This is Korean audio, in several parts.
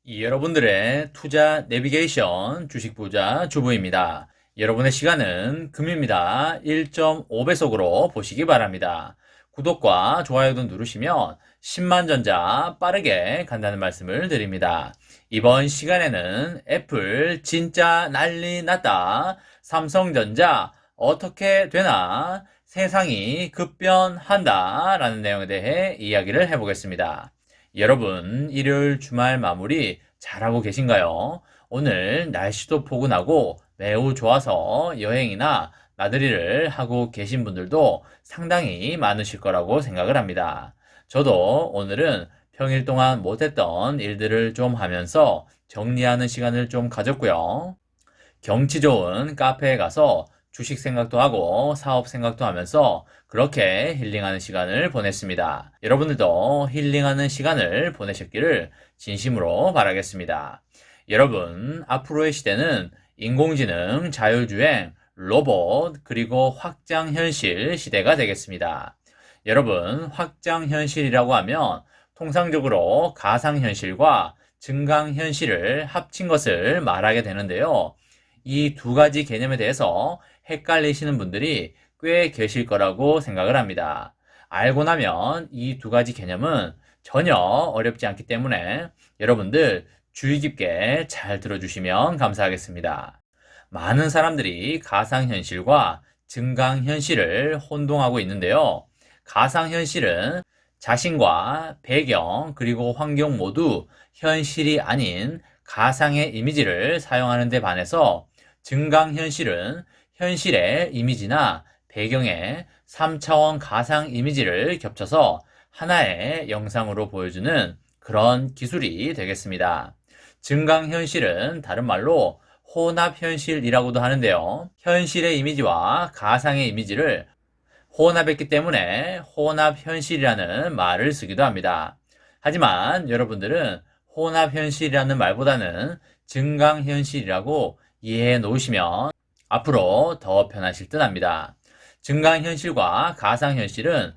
여러분들의 투자 내비게이션 주식부자 주부입니다. 여러분의 시간은 금입니다. 1.5배속으로 보시기 바랍니다. 구독과 좋아요도 누르시면 10만 전자 빠르게 간다는 말씀을 드립니다. 이번 시간에는 애플 진짜 난리 났다. 삼성전자 어떻게 되나? 세상이 급변한다. 라는 내용에 대해 이야기를 해보겠습니다. 여러분, 일요일 주말 마무리 잘하고 계신가요? 오늘 날씨도 포근하고 매우 좋아서 여행이나 나들이를 하고 계신 분들도 상당히 많으실 거라고 생각을 합니다. 저도 오늘은 평일 동안 못했던 일들을 좀 하면서 정리하는 시간을 좀 가졌고요. 경치 좋은 카페에 가서 주식 생각도 하고 사업 생각도 하면서 그렇게 힐링하는 시간을 보냈습니다. 여러분들도 힐링하는 시간을 보내셨기를 진심으로 바라겠습니다. 여러분, 앞으로의 시대는 인공지능, 자율주행, 로봇, 그리고 확장현실 시대가 되겠습니다. 여러분, 확장현실이라고 하면 통상적으로 가상현실과 증강현실을 합친 것을 말하게 되는데요. 이 두 가지 개념에 대해서 헷갈리시는 분들이 꽤 계실 거라고 생각을 합니다. 알고 나면 이 두 가지 개념은 전혀 어렵지 않기 때문에 여러분들 주의 깊게 잘 들어주시면 감사하겠습니다. 많은 사람들이 가상현실과 증강현실을 혼동하고 있는데요. 가상현실은 자신과 배경 그리고 환경 모두 현실이 아닌 가상의 이미지를 사용하는 데 반해서 증강현실은 현실의 이미지나 배경에 3차원 가상 이미지를 겹쳐서 하나의 영상으로 보여주는 그런 기술이 되겠습니다. 증강현실은 다른 말로 혼합현실이라고도 하는데요. 현실의 이미지와 가상의 이미지를 혼합했기 때문에 혼합현실이라는 말을 쓰기도 합니다. 하지만 여러분들은 혼합현실이라는 말보다는 증강현실이라고 이해해 놓으시면 앞으로 더 편하실 듯 합니다. 증강현실과 가상현실은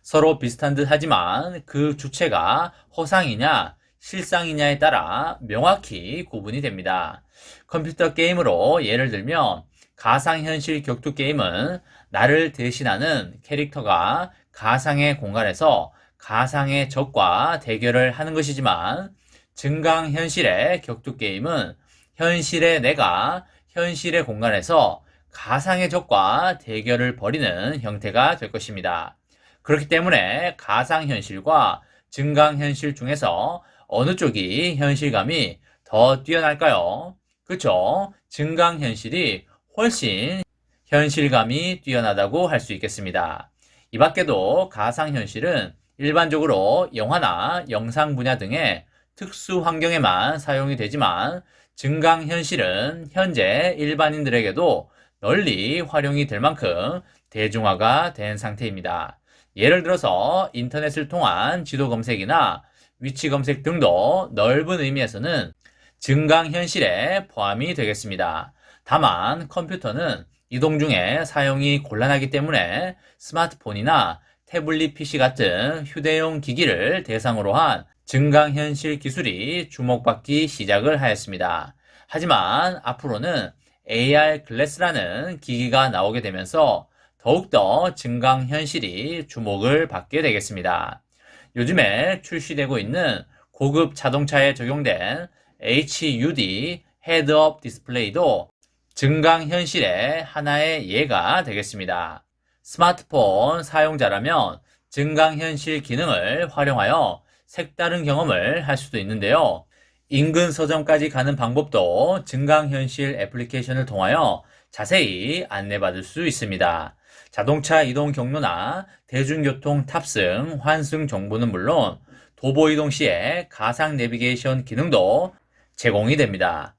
서로 비슷한 듯 하지만 그 주체가 허상이냐 실상이냐에 따라 명확히 구분이 됩니다. 컴퓨터 게임으로 예를 들면 가상현실 격투 게임은 나를 대신하는 캐릭터가 가상의 공간에서 가상의 적과 대결을 하는 것이지만 증강현실의 격투 게임은 현실의 내가 현실의 공간에서 가상의 적과 대결을 벌이는 형태가 될 것입니다. 그렇기 때문에 가상현실과 증강현실 중에서 어느 쪽이 현실감이 더 뛰어날까요? 그렇죠? 증강현실이 훨씬 현실감이 뛰어나다고 할 수 있겠습니다. 이 밖에도 가상현실은 일반적으로 영화나 영상 분야 등의 특수 환경에만 사용이 되지만 증강현실은 현재 일반인들에게도 널리 활용이 될 만큼 대중화가 된 상태입니다. 예를 들어서 인터넷을 통한 지도 검색이나 위치 검색 등도 넓은 의미에서는 증강현실에 포함이 되겠습니다. 다만 컴퓨터는 이동 중에 사용이 곤란하기 때문에 스마트폰이나 태블릿 PC 같은 휴대용 기기를 대상으로 한 증강현실 기술이 주목받기 시작을 하였습니다. 하지만 앞으로는 AR 글래스라는 기기가 나오게 되면서 더욱더 증강현실이 주목을 받게 되겠습니다. 요즘에 출시되고 있는 고급 자동차에 적용된 HUD 헤드업 디스플레이도 증강현실의 하나의 예가 되겠습니다. 스마트폰 사용자라면 증강현실 기능을 활용하여 색다른 경험을 할 수도 있는데요. 인근 서점까지 가는 방법도 증강현실 애플리케이션을 통하여 자세히 안내받을 수 있습니다. 자동차 이동 경로나 대중교통 탑승, 환승 정보는 물론 도보 이동 시에 가상 내비게이션 기능도 제공이 됩니다.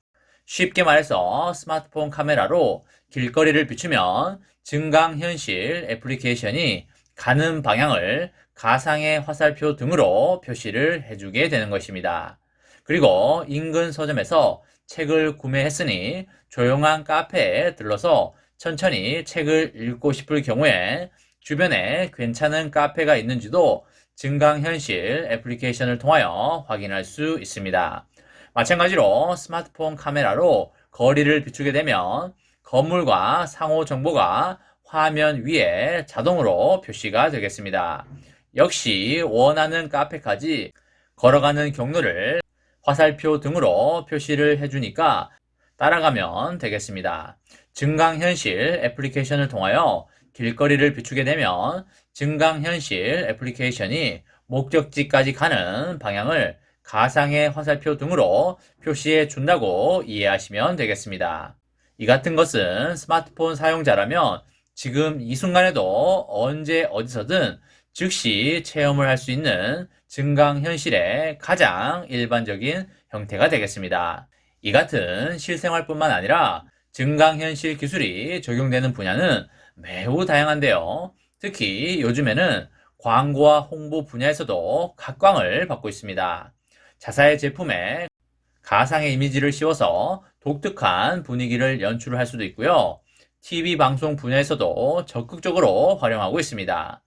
쉽게 말해서 스마트폰 카메라로 길거리를 비추면 증강현실 애플리케이션이 가는 방향을 가상의 화살표 등으로 표시를 해주게 되는 것입니다. 그리고 인근 서점에서 책을 구매했으니 조용한 카페에 들러서 천천히 책을 읽고 싶을 경우에 주변에 괜찮은 카페가 있는지도 증강현실 애플리케이션을 통하여 확인할 수 있습니다. 마찬가지로 스마트폰 카메라로 거리를 비추게 되면 건물과 상호 정보가 화면 위에 자동으로 표시가 되겠습니다. 역시 원하는 카페까지 걸어가는 경로를 화살표 등으로 표시를 해주니까 따라가면 되겠습니다. 증강현실 애플리케이션을 통하여 길거리를 비추게 되면 증강현실 애플리케이션이 목적지까지 가는 방향을 가상의 화살표 등으로 표시해 준다고 이해하시면 되겠습니다. 이 같은 것은 스마트폰 사용자라면 지금 이 순간에도 언제 어디서든 즉시 체험을 할 수 있는 증강현실의 가장 일반적인 형태가 되겠습니다. 이 같은 실생활뿐만 아니라 증강현실 기술이 적용되는 분야는 매우 다양한데요. 특히 요즘에는 광고와 홍보 분야에서도 각광을 받고 있습니다. 자사의 제품에 가상의 이미지를 씌워서 독특한 분위기를 연출할 수도 있고요. TV 방송 분야에서도 적극적으로 활용하고 있습니다.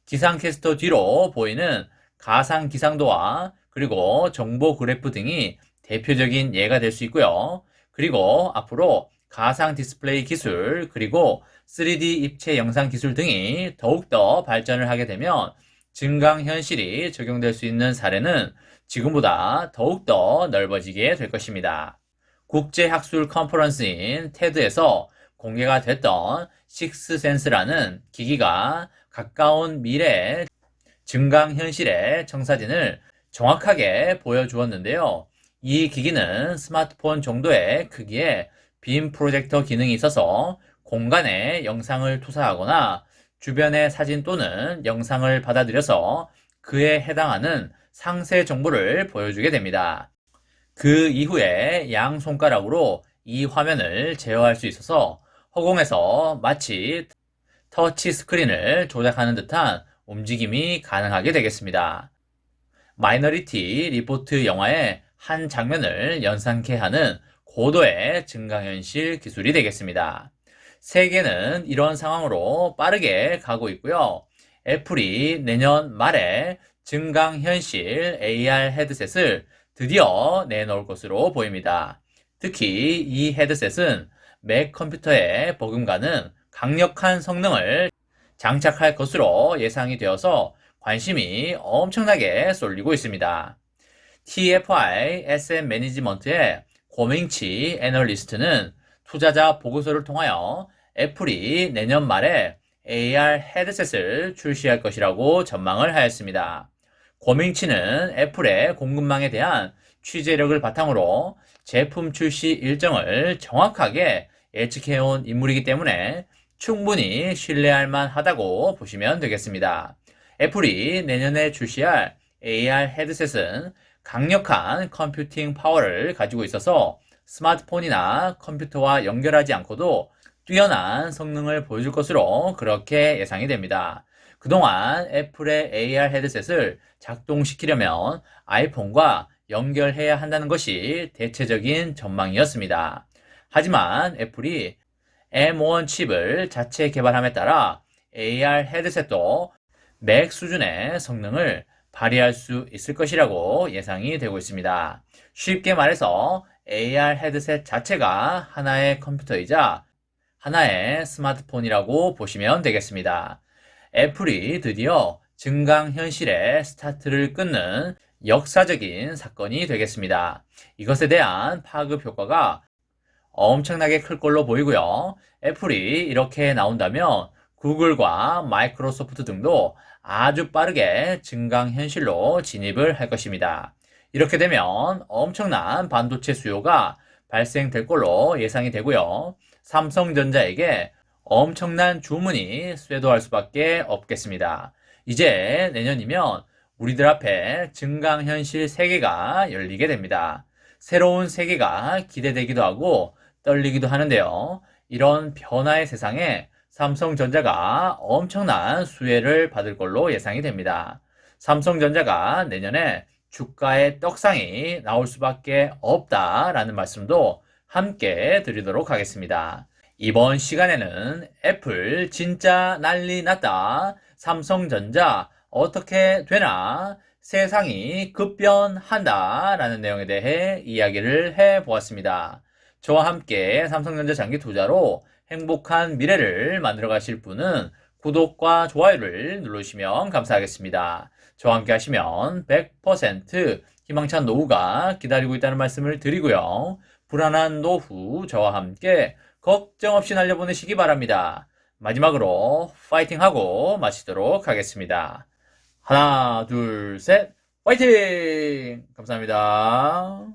기상캐스터 뒤로 보이는 가상 기상도와 그리고 정보 그래프 등이 대표적인 예가 될 수 있고요. 그리고 앞으로 가상 디스플레이 기술 그리고 3D 입체 영상 기술 등이 더욱더 발전을 하게 되면 증강현실이 적용될 수 있는 사례는 지금보다 더욱더 넓어지게 될 것입니다. 국제학술 컨퍼런스인 테드에서 공개가 됐던 식스센스라는 기기가 가까운 미래의 증강현실의 청사진을 정확하게 보여주었는데요. 이 기기는 스마트폰 정도의 크기의 빔 프로젝터 기능이 있어서 공간에 영상을 투사하거나 주변의 사진 또는 영상을 받아들여서 그에 해당하는 상세 정보를 보여주게 됩니다. 그 이후에 양 손가락으로 이 화면을 제어할 수 있어서 허공에서 마치 터치 스크린을 조작하는 듯한 움직임이 가능하게 되겠습니다. 마이너리티 리포트 영화의 한 장면을 연상케 하는 고도의 증강현실 기술이 되겠습니다. 세계는 이런 상황으로 빠르게 가고 있고요. 애플이 내년 말에 증강현실 AR 헤드셋을 드디어 내놓을 것으로 보입니다. 특히 이 헤드셋은 맥 컴퓨터에 버금가는 강력한 성능을 장착할 것으로 예상이 되어서 관심이 엄청나게 쏠리고 있습니다. TFI SM 매니지먼트의 고명치 애널리스트는 투자자 보고서를 통하여 애플이 내년 말에 AR 헤드셋을 출시할 것이라고 전망을 하였습니다. 고명치는 애플의 공급망에 대한 취재력을 바탕으로 제품 출시 일정을 정확하게 예측해온 인물이기 때문에 충분히 신뢰할 만하다고 보시면 되겠습니다. 애플이 내년에 출시할 AR 헤드셋은 강력한 컴퓨팅 파워를 가지고 있어서 스마트폰이나 컴퓨터와 연결하지 않고도 뛰어난 성능을 보여줄 것으로 그렇게 예상이 됩니다. 그동안 애플의 AR 헤드셋을 작동시키려면 아이폰과 연결해야 한다는 것이 대체적인 전망이었습니다. 하지만 애플이 M1 칩을 자체 개발함에 따라 AR 헤드셋도 맥 수준의 성능을 발휘할 수 있을 것이라고 예상이 되고 있습니다. 쉽게 말해서 AR 헤드셋 자체가 하나의 컴퓨터이자 하나의 스마트폰이라고 보시면 되겠습니다. 애플이 드디어 증강현실의 스타트를 끊는 역사적인 사건이 되겠습니다. 이것에 대한 파급 효과가 엄청나게 클 걸로 보이고요. 애플이 이렇게 나온다면 구글과 마이크로소프트 등도 아주 빠르게 증강현실로 진입을 할 것입니다. 이렇게 되면 엄청난 반도체 수요가 발생될 걸로 예상이 되고요. 삼성전자에게 엄청난 주문이 쇄도할 수밖에 없겠습니다. 이제 내년이면 우리들 앞에 증강현실 세계가 열리게 됩니다. 새로운 세계가 기대되기도 하고 떨리기도 하는데요. 이런 변화의 세상에 삼성전자가 엄청난 수혜를 받을 걸로 예상이 됩니다. 삼성전자가 내년에 주가의 떡상이 나올 수밖에 없다라는 말씀도 함께 드리도록 하겠습니다. 이번 시간에는 애플 진짜 난리 났다. 삼성전자 어떻게 되나? 세상이 급변한다라는 내용에 대해 이야기를 해보았습니다. 저와 함께 삼성전자 장기 투자로 행복한 미래를 만들어 가실 분은 구독과 좋아요를 누르시면 감사하겠습니다. 저와 함께 하시면 100% 희망찬 노후가 기다리고 있다는 말씀을 드리고요. 불안한 노후 저와 함께 걱정 없이 날려보내시기 바랍니다. 마지막으로 파이팅하고 마치도록 하겠습니다. 하나, 둘, 셋, 화이팅! 감사합니다.